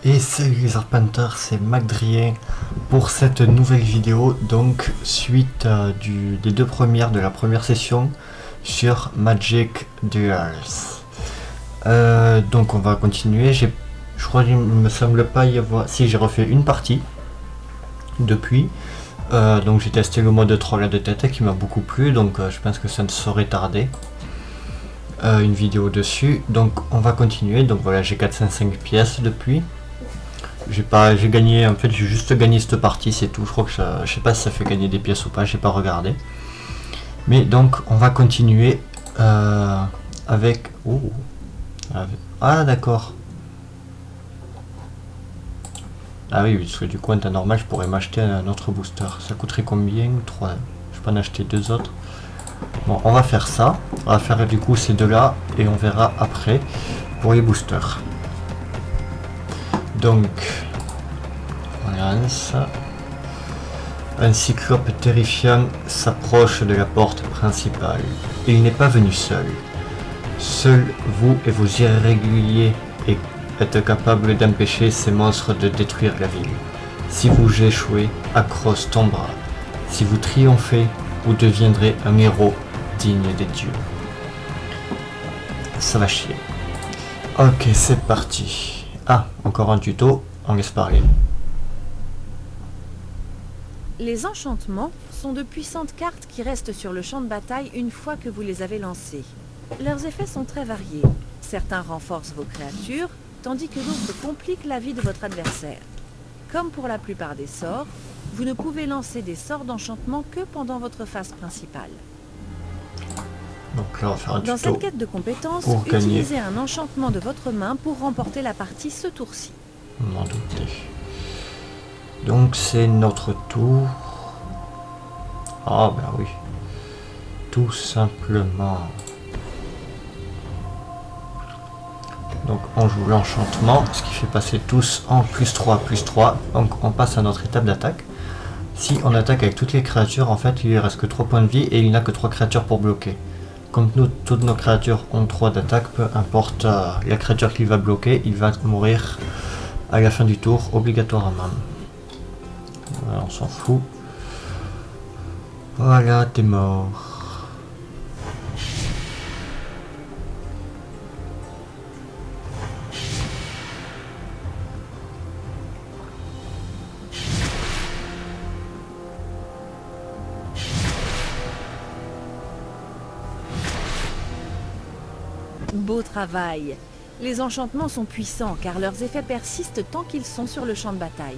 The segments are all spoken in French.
Et salut les arpenteurs, c'est MacDrien pour cette nouvelle vidéo, donc suite des deux premières de la première session sur Magic Duels. Donc on va continuer, je crois qu'il me semble pas y avoir... Si, j'ai refait une partie depuis, donc j'ai testé le mode troll de tête qui m'a beaucoup plu, donc je pense que ça ne saurait tarder. Une vidéo dessus, donc on va continuer. Donc voilà, j'ai 405 pièces depuis. J'ai gagné, en fait j'ai juste gagné cette partie, c'est tout. Je crois que je sais pas si ça fait gagner des pièces ou pas, j'ai pas regardé. Mais donc on va continuer avec... Oh, ah d'accord. Ah oui, parce que du coup en temps normal je pourrais m'acheter un autre booster. Ça coûterait combien? 3. Je peux en acheter deux autres. Bon, on va faire ça. On va faire du coup ces deux là et on verra après pour les boosters. Donc, on lance. Un cyclope terrifiant s'approche de la porte principale. Il n'est pas venu seul. Seuls vous et vos irréguliers êtes capables d'empêcher ces monstres de détruire la ville. Si vous échouez, Akros tombera. Si vous triomphez, vous deviendrez un héros digne des dieux. Ça va chier. Ok, c'est parti. Ah, encore un tuto, on laisse parler. Les enchantements sont de puissantes cartes qui restent sur le champ de bataille une fois que vous les avez lancés. Leurs effets sont très variés. Certains renforcent vos créatures, tandis que d'autres compliquent la vie de votre adversaire. Comme pour la plupart des sorts, vous ne pouvez lancer des sorts d'enchantement que pendant votre phase principale. Donc là, on va faire un tuto. Dans cette quête de compétences, utilisez un enchantement de votre main pour remporter la partie ce tour-ci. M'en doutais. Donc c'est notre tour. Ah ben oui. Tout simplement. Donc on joue l'enchantement, ce qui fait passer tous en +3/+3. Donc on passe à notre étape d'attaque. Si on attaque avec toutes les créatures, en fait il lui reste que 3 points de vie et il n'a que 3 créatures pour bloquer. Comme nous, toutes nos créatures ont 3 d'attaque, peu importe la créature qu'il va bloquer, il va mourir à la fin du tour obligatoirement. Voilà, on s'en fout. Voilà, t'es mort. Beau travail! Les enchantements sont puissants car leurs effets persistent tant qu'ils sont sur le champ de bataille.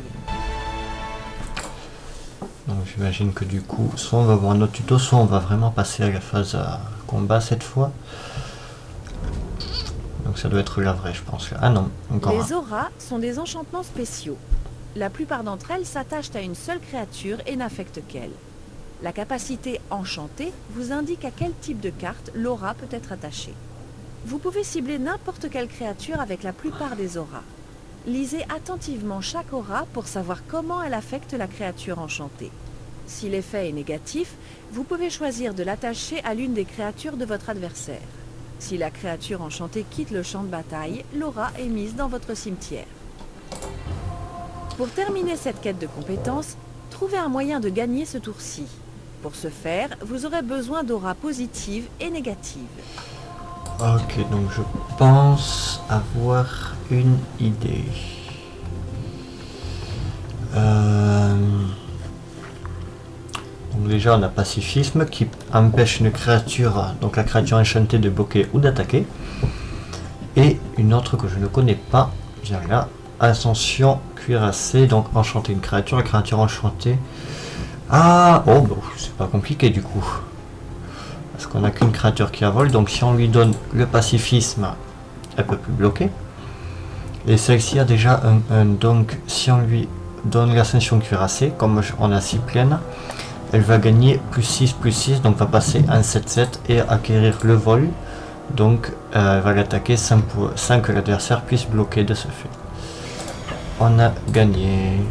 Donc j'imagine que du coup, soit on va voir un autre tuto, soit on va vraiment passer à la phase combat cette fois. Donc ça doit être la vraie, je pense. Ah non, encore Les auras sont des enchantements spéciaux. La plupart d'entre elles s'attachent à une seule créature et n'affectent qu'elle. La capacité enchantée vous indique à quel type de carte l'aura peut être attachée. Vous pouvez cibler n'importe quelle créature avec la plupart des auras. Lisez attentivement chaque aura pour savoir comment elle affecte la créature enchantée. Si l'effet est négatif, vous pouvez choisir de l'attacher à l'une des créatures de votre adversaire. Si la créature enchantée quitte le champ de bataille, l'aura est mise dans votre cimetière. Pour terminer cette quête de compétences, trouvez un moyen de gagner ce tour-ci. Pour ce faire, vous aurez besoin d'auras positives et négatives. Ok, donc je pense avoir une idée. Donc déjà on a pacifisme qui empêche une créature, donc la créature enchantée de bloquer ou d'attaquer. Et une autre que je ne connais pas, bien là, ascension cuirassée, donc enchanter une créature, la créature enchantée. Ah, oh, bah, c'est pas compliqué du coup. Parce qu'on n'a qu'une créature qui a vol, donc si on lui donne le pacifisme, elle peut plus bloquer. Et celle-ci a déjà donc si on lui donne l'ascension cuirassée, comme on a 6 pleines, elle va gagner +6/+6, donc va passer en 7/7 et acquérir le vol. Donc elle va l'attaquer sans que l'adversaire puisse bloquer de ce fait. On a gagné.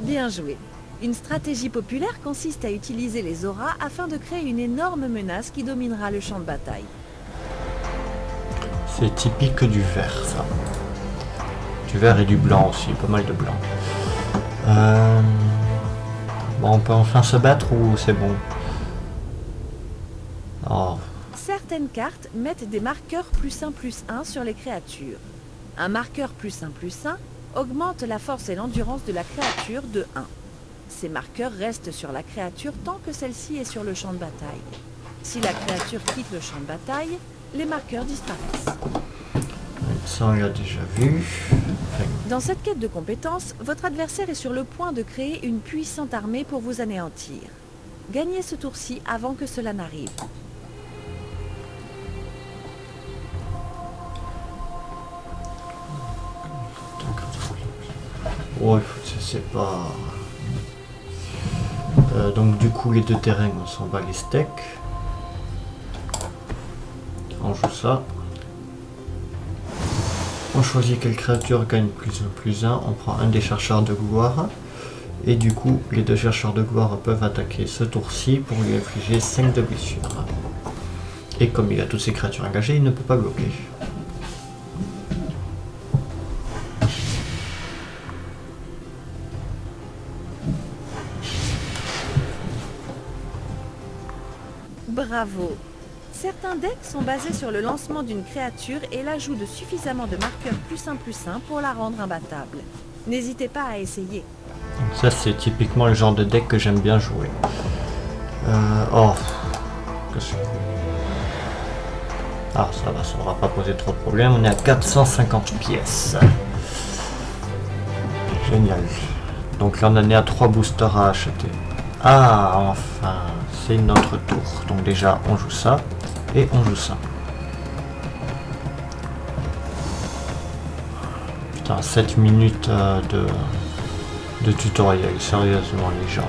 Bien joué. Une stratégie populaire consiste à utiliser les auras afin de créer une énorme menace qui dominera le champ de bataille. C'est typique du vert, ça. Du vert et du blanc aussi, pas mal de blanc. Bon, on peut enfin se battre ou c'est bon? Oh. Certaines cartes mettent des marqueurs +1/+1 sur les créatures. Un marqueur +1/+1 augmente la force et l'endurance de la créature de 1. Ces marqueurs restent sur la créature tant que celle-ci est sur le champ de bataille. Si la créature quitte le champ de bataille, les marqueurs disparaissent. Ça, on l'a déjà vu. Dans cette quête de compétences, votre adversaire est sur le point de créer une puissante armée pour vous anéantir. Gagnez ce tour-ci avant que cela n'arrive. Ouais, c'est pas... donc du coup les deux terrains on s'en bat les steaks. On joue ça. On choisit quelle créature gagne +1/+1. On prend un des chercheurs de gloire. Et du coup les deux chercheurs de gloire peuvent attaquer ce tour-ci pour lui infliger 5 de blessures. Et comme il a toutes ses créatures engagées, il ne peut pas bloquer. Bravo! Certains decks sont basés sur le lancement d'une créature et l'ajout de suffisamment de marqueurs +1/+1 pour la rendre imbattable. N'hésitez pas à essayer. Donc ça c'est typiquement le genre de deck que j'aime bien jouer. Oh, ah ça va, ça ne aura pas posé trop de problèmes. On est à 450 pièces. Génial. Donc là on en est à 3 boosters à acheter. Ah enfin, c'est notre tour. Donc déjà on joue ça et on joue ça. Putain, 7 minutes de tutoriel, sérieusement les gens.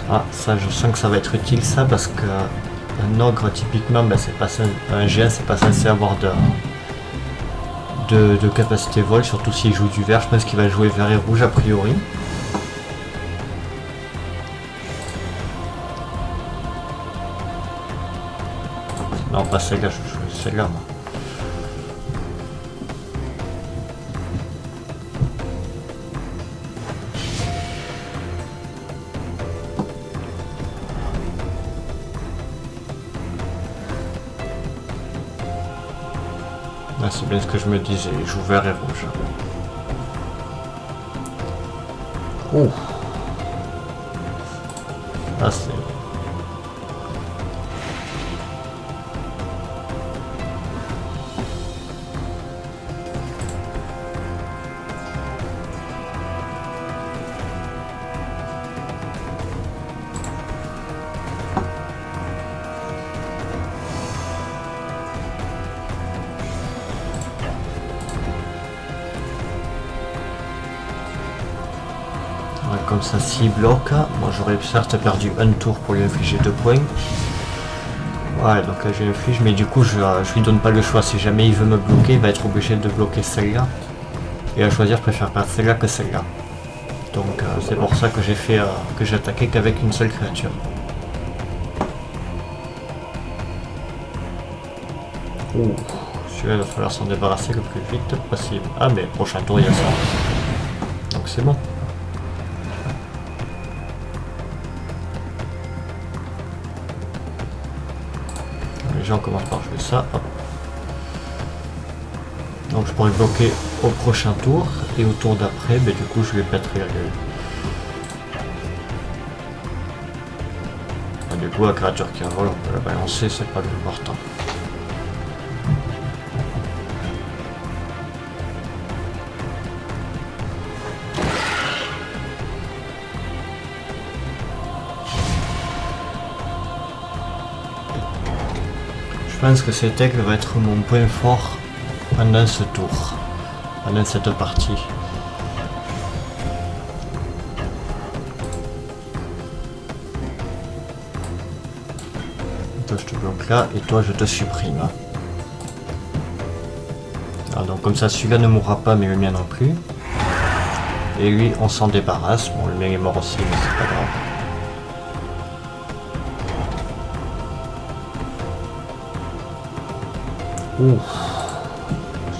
Ah ça je sens que ça va être utile ça parce que un ogre typiquement c'est pas un géant c'est pas censé avoir de capacité vol, surtout s'il joue du vert. Je pense qu'il va jouer vert et rouge a priori. Non pas celle-là, je joue celle-là moi. Ah, c'est bien ce que je me disais, il joue vert et rouge. Oh. Ah c'est... Comme ça, s'il bloque, moi j'aurais certes perdu un tour pour lui infliger 2 points. Ouais, donc là je lui inflige, mais du coup je lui donne pas le choix. Si jamais il veut me bloquer, il va être obligé de bloquer celle-là. Et à choisir, je préfère perdre celle-là que celle-là. Donc c'est pour ça que j'ai fait que j'ai attaqué qu'avec une seule créature. Ouh, celui-là il va falloir s'en débarrasser le plus vite possible. Ah mais prochain tour il y a ça. Donc c'est bon. Déjà on commence par jouer ça. Hop. Donc je pourrais bloquer au prochain tour et au tour d'après, du coup je lui pèterai la gueule. Et du coup la créature qui envole, on peut la balancer, c'est pas le plus important. Je pense que cet aigle va être mon point fort pendant ce tour, pendant cette partie. Toi je te bloque là et toi je te supprime. Alors, donc comme ça celui-là ne mourra pas mais le mien non plus. Et lui on s'en débarrasse. Bon le mien est mort aussi mais c'est pas grave. Ouh.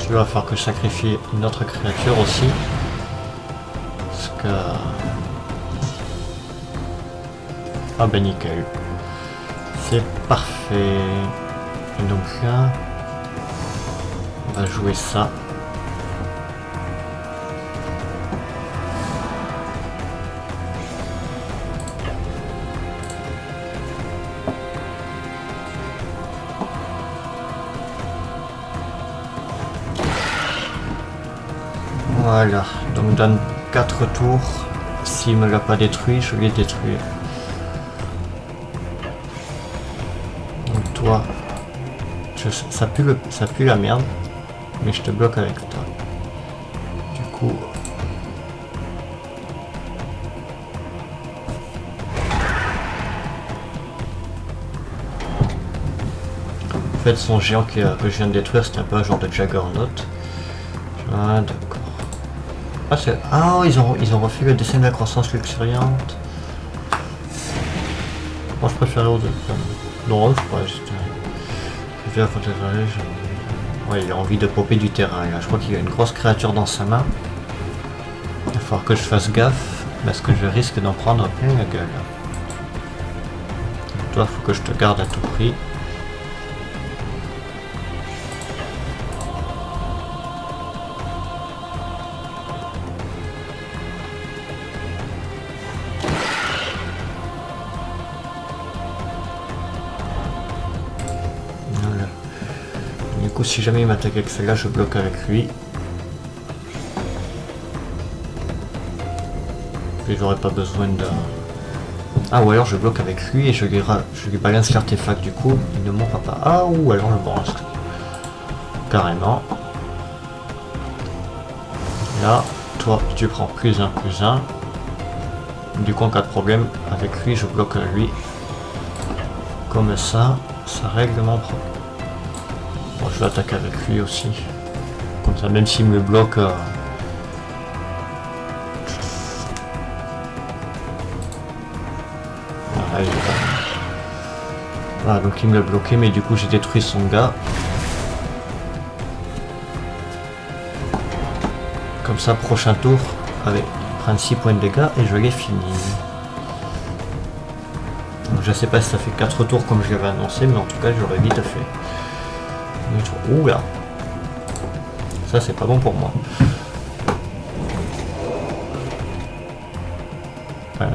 Il va falloir que je sacrifie une autre créature aussi. Parce que... Ah ben nickel. C'est parfait. Et donc là... On va jouer ça. Voilà, donc dans 4 tours, s'il me l'a pas détruit, je l'ai détruit. Donc toi, ça pue la merde, mais je te bloque avec toi. Du coup... En fait, son géant que je viens de détruire, c'était un peu un genre de Juggernaut. Ah, d'accord. Ah, ils ont refait le dessin de la croissance luxuriante. Moi, je préférais aux deux. Non, je crois juste... Ouais, il a envie de popper du terrain. Là. Je crois qu'il y a une grosse créature dans sa main. Il va falloir que je fasse gaffe, parce que je risque d'en prendre plein la gueule. Donc, toi, il faut que je te garde à tout prix. Si jamais il m'attaque avec celle-là, je bloque avec lui. Et j'aurais pas besoin de... Ah, ou alors je bloque avec lui et je lui balance l'artefact, du coup, il ne mourra pas. Ah, ou alors je balance. Carrément. Là, toi, tu prends plus un. Du coup, en cas de problème, avec lui, je bloque lui. Comme ça règle mon problème. Bon, je vais attaquer avec lui aussi. Comme ça, même s'il me bloque... Voilà, donc il me l'a bloqué, mais du coup j'ai détruit son gars. Comme ça, prochain tour, avec prendre 6 points de dégâts et je l'ai fini. Donc je sais pas si ça fait 4 tours comme je l'avais annoncé, mais en tout cas j'aurais vite fait. Ouh là, ça c'est pas bon pour moi. 1,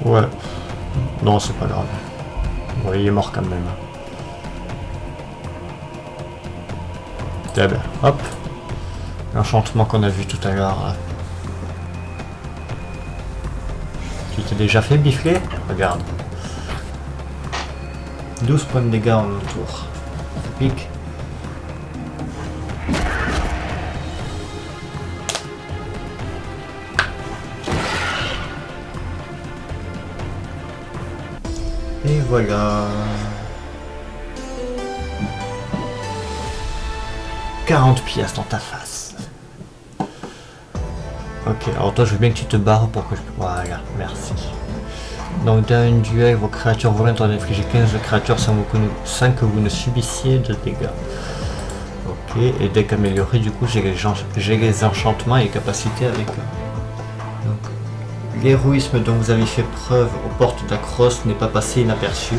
2. Ouais. Non, c'est pas grave. Ouais, il est mort quand même. Eh ben, hop. L'enchantement qu'on a vu tout à l'heure. Tu t'es déjà fait bifler? Regarde. 12 points de dégâts en un tour. Pique. Et voilà. 40 pièces dans ta face. Ok, alors toi je veux bien que tu te barres pour que je... Voilà, merci. Donc dans un duel, vos créatures volantes ont infligé 15 créatures sans que vous ne subissiez de dégâts. Ok, et deck amélioré, du coup j'ai les enchantements et capacités avec eux. Donc, l'héroïsme dont vous avez fait preuve aux portes d'Akros n'est pas passé inaperçu.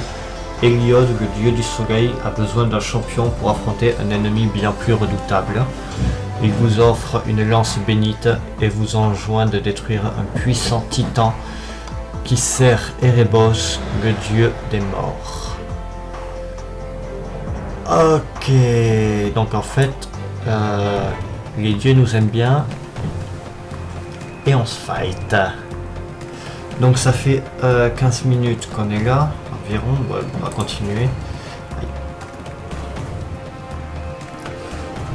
Héliode, le dieu du soleil, a besoin d'un champion pour affronter un ennemi bien plus redoutable. Il vous offre une lance bénite et vous enjoint de détruire un puissant titan qui sert Erebos, le dieu des morts. Ok, donc en fait, les dieux nous aiment bien et on se fight. Donc ça fait 15 minutes qu'on est là, environ, ouais, on va continuer.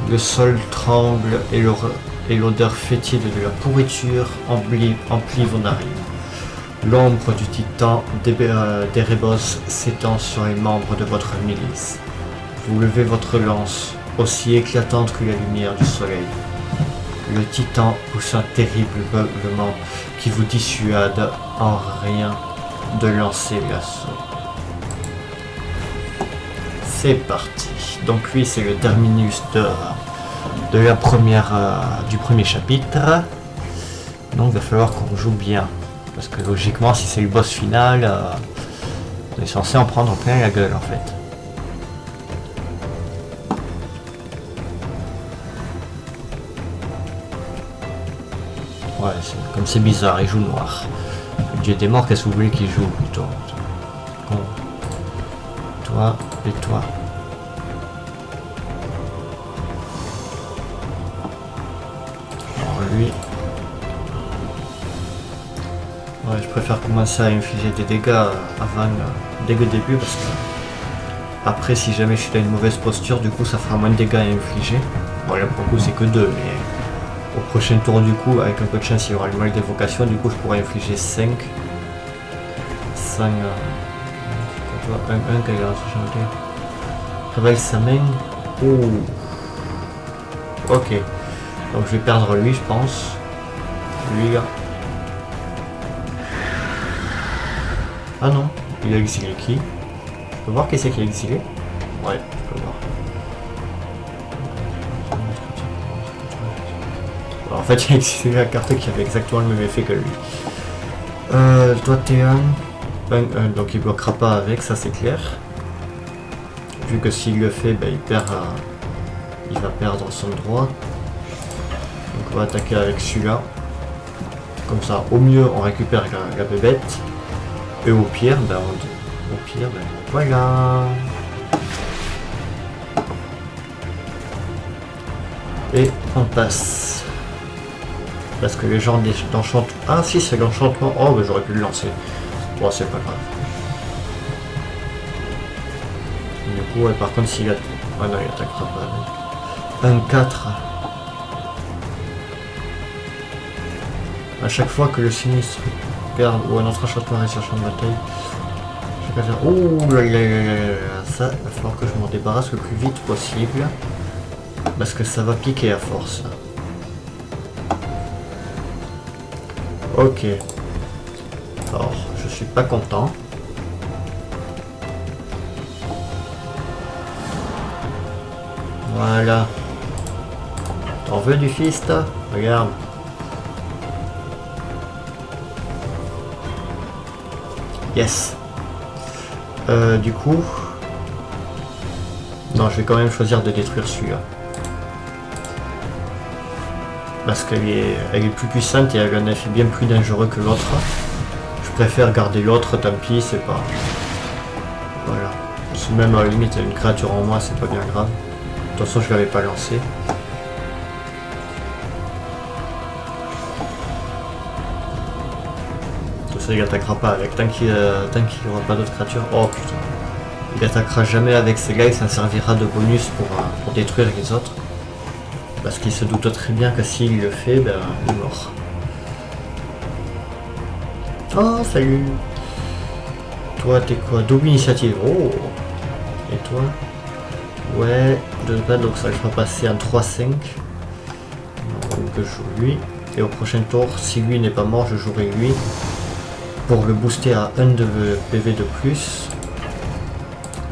Le sol tremble et l'odeur fétide de la pourriture emplit vos narines. L'ombre du titan d'Erebos s'étend sur les membres de votre milice. Vous levez votre lance, aussi éclatante que la lumière du soleil. Le titan pousse un terrible beuglement qui vous dissuade en rien de lancer l'assaut. C'est parti. Donc lui c'est le terminus de la du premier chapitre. Donc il va falloir qu'on joue bien. Parce que logiquement si c'est le boss final, on est censé en prendre plein la gueule en fait. Ouais, comme c'est bizarre, il joue noir. Le dieu des morts, qu'est-ce que vous voulez qu'il joue plutôt? Bon. Toi et toi. Alors lui. Ouais, je préfère commencer à infliger des dégâts avant, dès le début parce que après si jamais je suis dans une mauvaise posture, du coup ça fera moins de dégâts à infliger. Bon là pour le coup c'est que 2 mais au prochain tour du coup avec un peu de chance il y aura le mal d'évocation, du coup je pourrais infliger 5. 5 1 qu'elle a changé. Révèle sa main. Oh. Ok. Donc je vais perdre lui je pense. Lui là. Ah non, il a exilé qui? Je peux voir qui c'est qui a exilé? Ouais, je peux voir. Alors, en fait, il a exilé la carte qui avait exactement le même effet que lui. Toi t'es un, donc il bloquera pas avec, ça c'est clair. Vu que s'il le fait, ben, il va perdre son droit. Donc on va attaquer avec celui-là. Comme ça, au mieux on récupère la bébête. Et au pire, voilà. Et on passe. Parce que les gens d'enchantement... Ah si, c'est l'enchantement. Oh, bah, j'aurais pu le lancer. Bon, c'est pas grave. Du coup, ouais, par contre, s'il a... Ah non, il attaquera pas avec. Un 4. À chaque fois que le sinistre perd ou un autre enchantement reste sur le champ de bataille, je vais faire... Oh là là là là, ça, il va falloir que je m'en débarrasse le plus vite possible. Parce que ça va piquer à force. Ok. Alors, je suis pas content. Voilà. T'en veux du fist? Regarde. Yes. Du coup... Non, je vais quand même choisir de détruire celui-là. Parce qu'elle est plus puissante et elle a un effet bien plus dangereux que l'autre. Je préfère garder l'autre, tant pis, c'est pas... Voilà. Si même à la limite une créature en moi, c'est pas bien grave. De toute façon, je l'avais pas lancé. Tout ça, il attaquera pas avec. Tant qu'il n'aura pas d'autres créatures. Oh putain. Il attaquera jamais avec ces gars, il s'en servira de bonus pour détruire les autres. Parce qu'il se doute très bien que s'il le fait, ben, il est mort. Oh, salut! Toi, t'es quoi? Double initiative. Oh! Et toi? Ouais, de base, donc ça le fera passer en 3-5. Donc je joue lui. Et au prochain tour, si lui n'est pas mort, je jouerai lui. Pour le booster à 1 de PV de plus.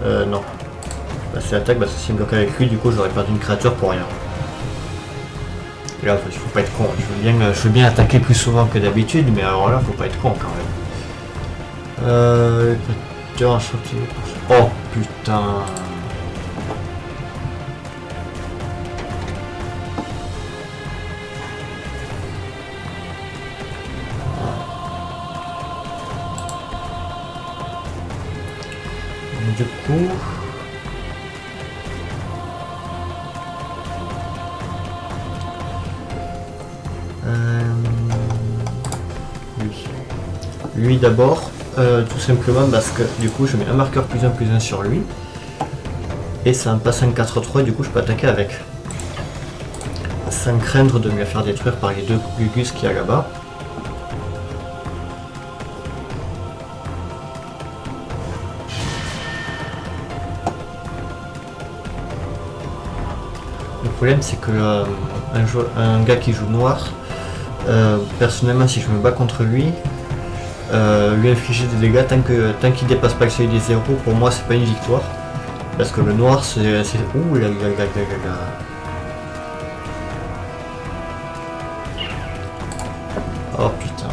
Non. Bah, c'est attaque, parce que s'il me bloque avec lui, du coup, j'aurais perdu une créature pour rien. Et là, il faut pas être con. Je veux bien attaquer plus souvent que d'habitude, mais alors là, faut pas être con quand même. Oh putain. Du coup... Lui d'abord, tout simplement parce que du coup je mets un marqueur +1/+1 sur lui. Et ça me passe un 4-3 et du coup je peux attaquer avec. Sans craindre de me la faire détruire par les 2 Gugus qu'il y a là-bas. Le problème c'est que un gars qui joue noir, personnellement si je me bats contre lui, lui infliger des dégâts tant qu'il dépasse pas le seuil des 0, pour moi c'est pas une victoire. Parce que le noir c'est... Ouh là là là là là. Oh putain.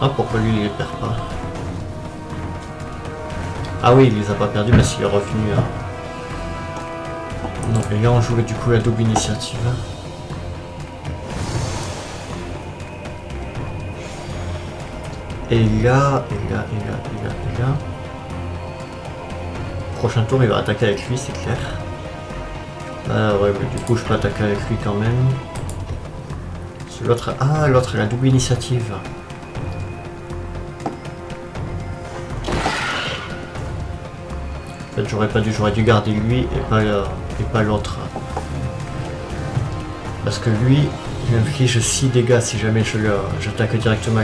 Ah pourquoi lui il les perd pas? Ah oui il les a pas perdus parce qu'il est revenu à... Donc et là on joue du coup la double initiative. Et là, et là. Prochain tour il va attaquer avec lui c'est clair. Ouais mais du coup je peux attaquer avec lui quand même. L'autre... Ah l'autre a la double initiative. En fait j'aurais dû garder lui et pas l'autre. Parce que lui, il m'inflige 6 dégâts si jamais j'attaque directement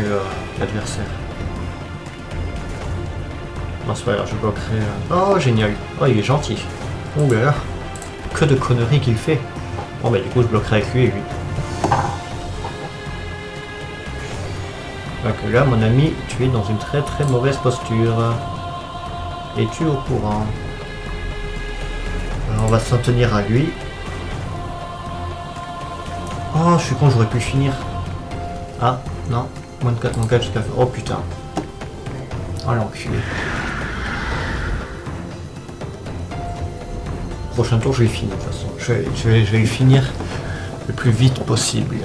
l'adversaire. Non c'est pas grave, je bloquerai... Oh génial. Oh il est gentil. Oh là, que de conneries qu'il fait. Bon bah du coup je bloquerai avec lui et lui. Donc là mon ami, tu es dans une très très mauvaise posture. Es-tu au courant? Alors, on va s'en tenir à lui. Oh, je suis con, j'aurais pu finir. Ah, non. Moins de 4, mon 4 jusqu'à... Oh putain. Oh l'enculé. Prochain tour, je vais le finir de toute façon. Je vais le finir le plus vite possible.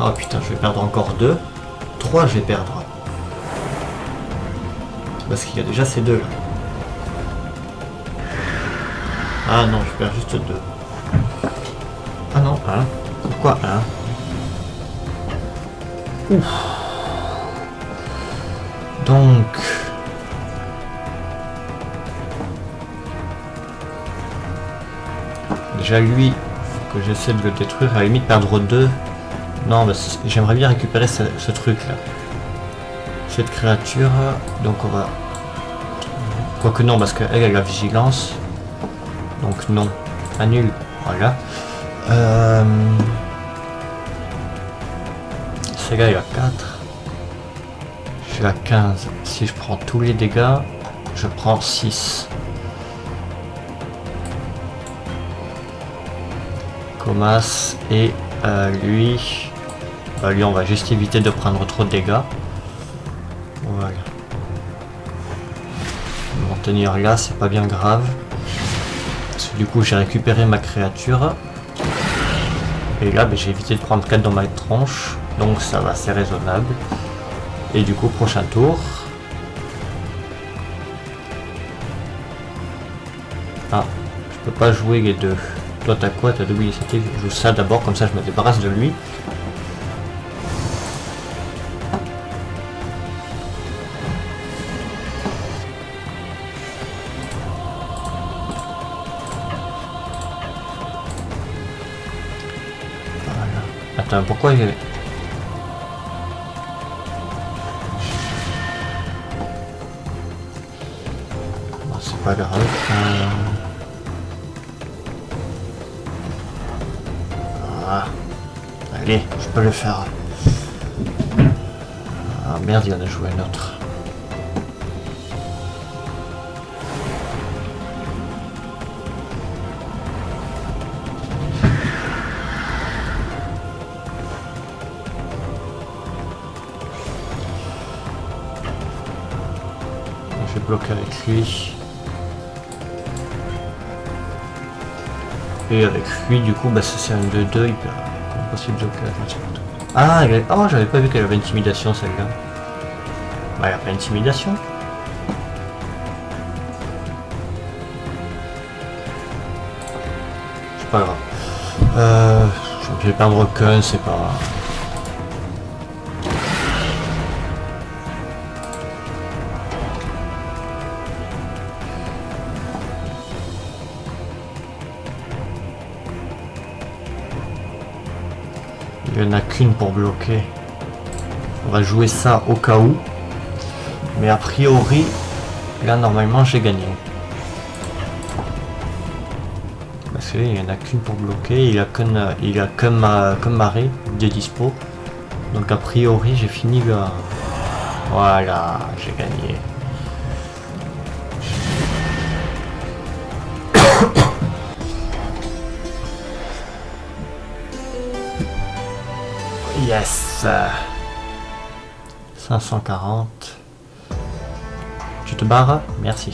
Oh putain, je vais perdre encore 2. 3, je vais perdre. Parce qu'il y a déjà ces deux là. Ah non, je perds juste 2. Ah non, 1. Pourquoi 1? Ouf. Donc... Déjà lui, faut que j'essaie de le détruire, à la limite perdre 2. Non, mais j'aimerais bien récupérer ce truc là. Cette créature, donc on va... Quoique non, parce qu'elle a la vigilance. Donc non, annule, voilà. Celle-là il a 4. Je suis à 15. Si je prends tous les dégâts, je prends 6. Comas et lui... lui on va juste éviter de prendre trop de dégâts. Voilà. M'en tenir là, c'est pas bien grave. Parce que du coup j'ai récupéré ma créature. Et là j'ai évité de prendre 4 dans ma tronche. Donc ça va, c'est raisonnable. Et du coup prochain tour. Ah, je peux pas jouer les deux. Toi t'as quoi? T'as double initiative. Je joue ça d'abord, comme ça je me débarrasse de lui. Attends, pourquoi il... Bon, c'est pas grave. Ah. Allez, je peux le faire. Ah merde, il en a joué un autre. Je vais bloquer avec lui. Et avec lui, du coup, bah, c'est un 2-2, il peut... Impossible de bloquer. Ah, oh, j'avais pas vu qu'elle avait intimidation, celle-là. Bah, elle a pas intimidation. C'est pas grave. Je vais perdre qu'un, c'est pas... Il n'y en a qu'une pour bloquer. va jouer ça au cas où. Mais a priori, là normalement j'ai gagné. Parce qu'il n'y en a qu'une pour bloquer, il a qu'un marée de dispo. Donc a priori j'ai fini le... Voilà, j'ai gagné. Yes. 540. Tu te barres? Merci.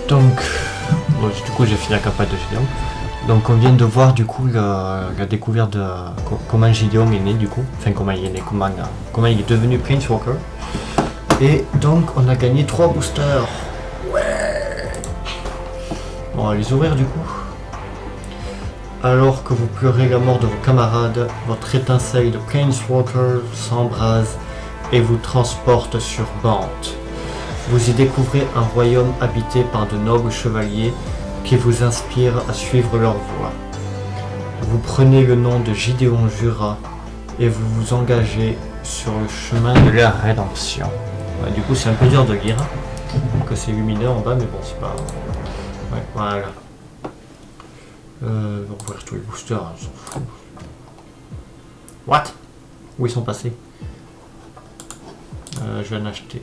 Donc, bon, du coup j'ai fini la campagne de Gideon. Donc on vient de voir du coup la découverte de comment Gideon est né du coup. Enfin comment il est né, comment il est devenu Prince Walker. Et donc on a gagné 3 boosters. Ouais. Bon, on va les ouvrir du coup. Alors que vous pleurez la mort de vos camarades, votre étincelle de Planeswalker s'embrase et vous transporte sur Bant. Vous y découvrez un royaume habité par de nobles chevaliers qui vous inspirent à suivre leur voie. Vous prenez le nom de Gideon Jura et vous vous engagez sur le chemin de la rédemption. Ouais, du coup c'est un peu dur de lire, que c'est lumineux en bas, mais bon c'est pas... Ouais, voilà. On va ouvrir tous les boosters, on s'en fout. What? Où ils sont passés? Je vais en acheter.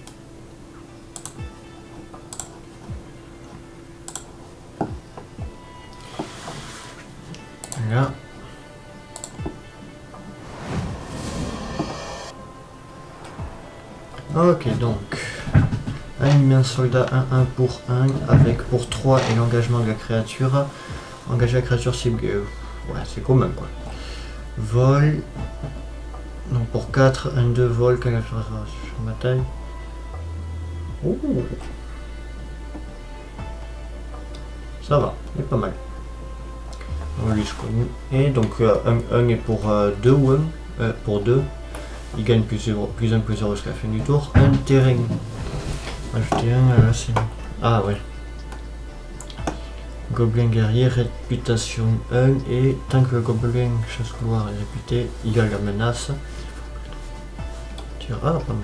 Là. Ok, donc un soldat 1-1 pour 1 avec pour 3 et l'engagement de la créature. Engager la créature ciblée. Ouais, c'est quand même quoi. Vol. Donc pour 4, 1-2 vol quand la créature sur ma taille. Ouh. Ça va, il est pas mal. Lui je connais. Et donc 1 est pour 2 ou 1 pour 2. Il gagne plus 0 jusqu'à la fin du tour. Un terrain. Ajouter un là c'est. Ah ouais. Gobelin guerrier, réputation 1 et tant que le gobelin chasse couloir est réputé, il y a la menace. Tiens, ah pas mal.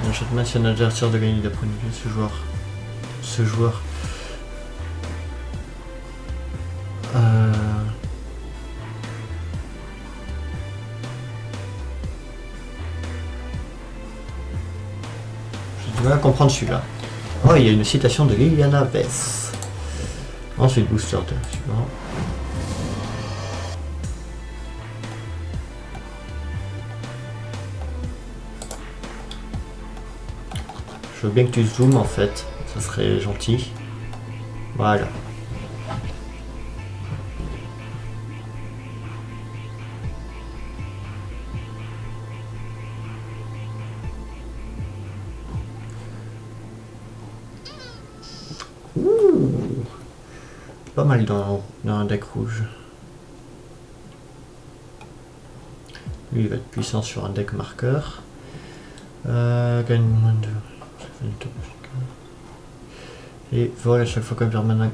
On achète main si un adversaire de gagner d'après ce joueur. Je dois comprendre celui-là. Oh, il y a une citation de Liliana Vess. Ensuite, booster de suivant. Je veux bien que tu zoomes en fait, ça serait gentil. Voilà. Pas mal dans un deck rouge. Lui il va être puissant sur un deck marqueur. Gagne moins de... Et vol à chaque fois qu'un permanent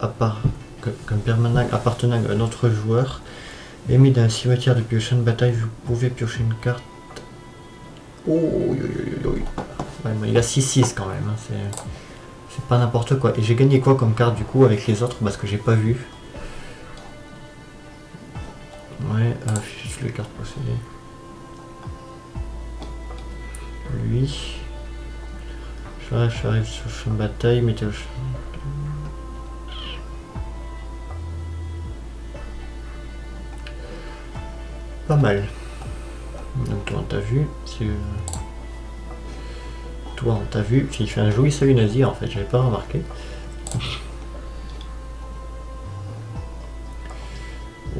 apparaît. qu'un permanent appartenant à un autre joueur est mis dans un cimetière de piocher de bataille, vous pouvez piocher une carte. Oh, ouais, mais il y a 6-6 quand même, hein, c'est pas n'importe quoi. Et j'ai gagné quoi comme carte du coup avec les autres parce que j'ai pas vu. Ouais, juste les cartes possédées. Lui. J'arrive sur le champ de bataille, mettez le champ. Pas mal. Donc toi on t'a vu, toi on t'a vu, il fait un joli salut nazi en fait, j'avais pas remarqué.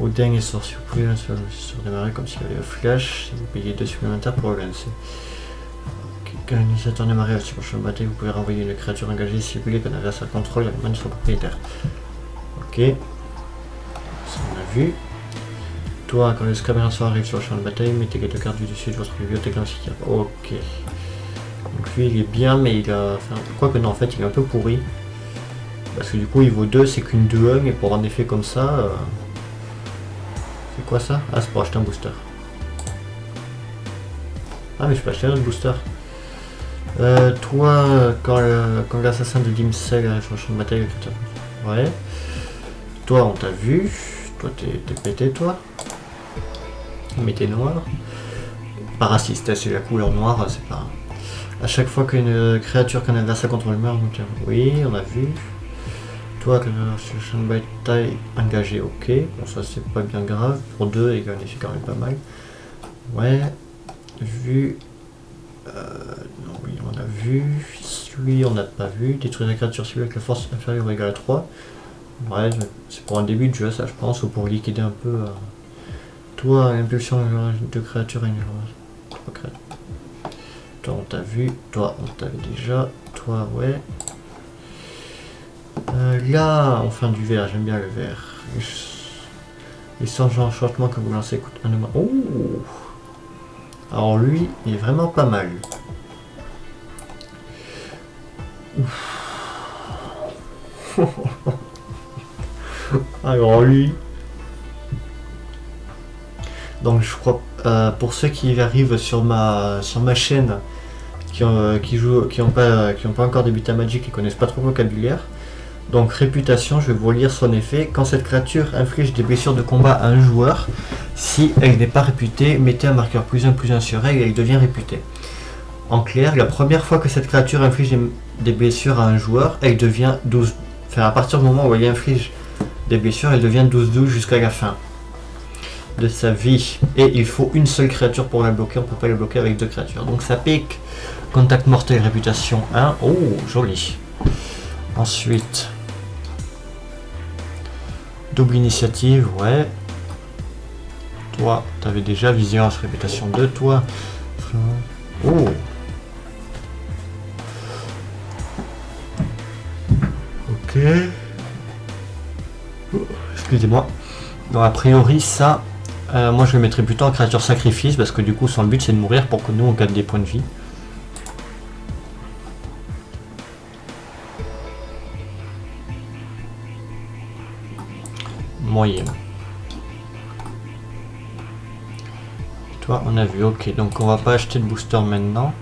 Odin et sorcier, vous pouvez sur démarrer comme s'il y avait un flash, si vous payez 2 supplémentaires pour relancer. Quand l'initiateur démarre sur le champ de bataille, vous pouvez renvoyer une créature engagée si vous voulez qu'un adversaire contrôle la main de son propriétaire. Ok, ça on a vu. Toi, quand le Scabernator arrive sur le champ de bataille, mettez quelques cartes du dessus de votre bibliothèque dans le cimetière. Ok. Donc lui il est bien, mais il a. Enfin, quoi que non, en fait il est un peu pourri. Parce que du coup il vaut 2, c'est qu'une 2-1, et pour un effet comme ça. C'est quoi ça? Ah, c'est pour acheter un booster. Ah, mais je peux acheter un autre booster. Toi, quand l'assassin de Dimsel arrive sur le champ de bataille, ouais. Toi, on t'a vu. Toi, t'es pété, toi. Mais t'es noir. Parasite, c'est la couleur noire, c'est pas. À chaque fois qu'une créature qu'un adversaire contrôle meurt, donc oui, on a vu. Toi, sur le champ de bataille engagé, ok. Bon, ça c'est pas bien grave. Pour 2, il c'est quand même pas mal. Ouais. Vu. Non, oui, on a vu. Celui, on n'a pas vu. Détruire la créature civile avec la force inférieure ou égale à 3. Ouais, c'est pour un début de jeu, ça je pense, ou pour liquider un peu. Toi, impulsion de créature à une toi, on t'a vu. Toi, on t'avait déjà. Toi, ouais. Là, enfin du vert, j'aime bien le vert. Les sorts enchantement que vous lancez coûtent 1 de moins. Oh! Alors lui, il est vraiment pas mal. Alors lui. Donc je crois pour ceux qui arrivent sur ma chaîne qui ont pas encore débuté à Magic et connaissent pas trop le vocabulaire. Donc réputation, je vais vous lire son effet. Quand cette créature inflige des blessures de combat à un joueur, si elle n'est pas réputée, mettez un marqueur +1/+1 sur elle et elle devient réputée. En clair, la première fois que cette créature inflige des blessures à un joueur, elle devient 12. Enfin, à partir du moment où elle inflige des blessures, elle devient 12/12 jusqu'à la fin de sa vie. Et il faut une seule créature pour la bloquer, on ne peut pas la bloquer avec 2 créatures. Donc ça pique. Contact mortel, réputation 1. Oh, joli. Ensuite, double initiative, ouais. Toi, t'avais déjà vigilance, réputation 2, toi. Oh. Ok. Excusez-moi. Donc a priori ça, moi je le mettrais plutôt en créature sacrifice parce que du coup son but c'est de mourir pour que nous on gagne des points de vie. Moyenne. Toi on a vu, ok, donc on va pas acheter de booster maintenant.